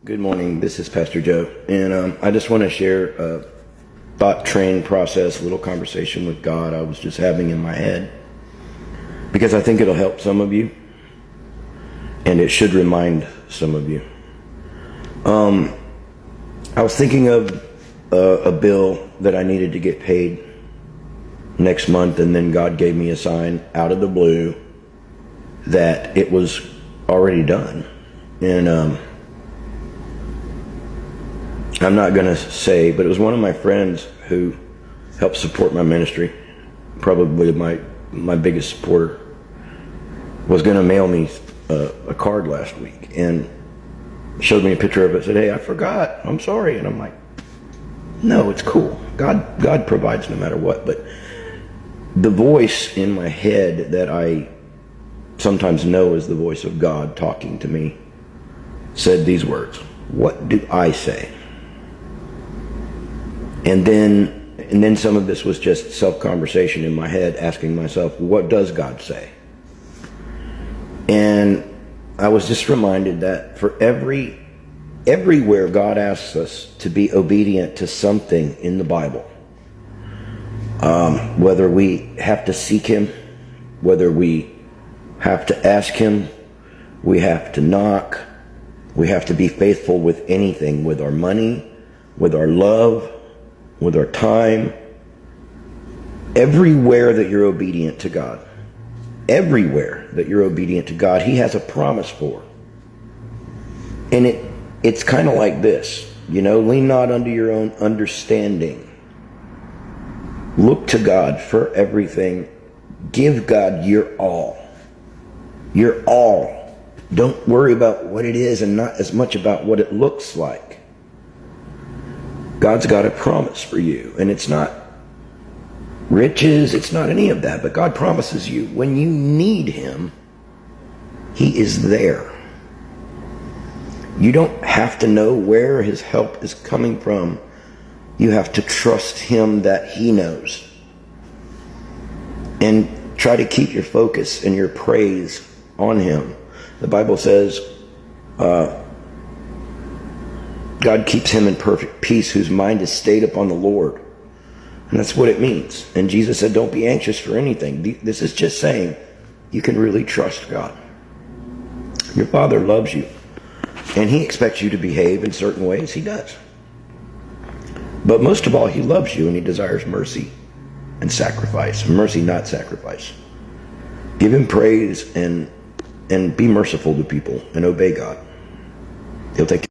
Good morning. This is Pastor Joe, and I just want to share a thought train process, a little conversation with God I was just having in my head, because I think it'll help some of you, and it should remind some of you. I was thinking of a bill that I needed to get paid next month, and then God gave me a sign out of the blue that it was already done, and I'm not going to say, but it was one of my friends who helped support my ministry, probably my biggest supporter, was going to mail me a card last week and showed me a picture of it, said, "Hey, I forgot, I'm sorry." And I'm like, no, it's cool. God provides no matter what. But the voice in my head that I sometimes know is the voice of God talking to me said these words: "What do I say?" And then some of this was just self-conversation in my head, asking myself, what does God say? And I was just reminded that for everywhere God asks us to be obedient to something in the Bible, whether we have to seek Him, whether we have to ask Him, we have to knock, we have to be faithful with anything, with our money, with our love, with our time. Everywhere that you're obedient to God, everywhere that you're obedient to God, He has a promise for. And it's kind of like this, lean not unto your own understanding. Look to God for everything. Give God your all. Your all. Don't worry about what it is and not as much about what it looks like. God's got a promise for you, and it's not riches, it's not any of that, but God promises you when you need Him, He is there. You don't have to know where His help is coming from. You have to trust Him that He knows. And try to keep your focus and your praise on Him. The Bible says, God keeps him in perfect peace whose mind is stayed upon the Lord. And that's what it means. And Jesus said, don't be anxious for anything. This is just saying you can really trust God. Your Father loves you, and He expects you to behave in certain ways. He does. But most of all, He loves you, and He desires mercy and sacrifice. Mercy, not sacrifice. Give Him praise and be merciful to people and obey God. He'll take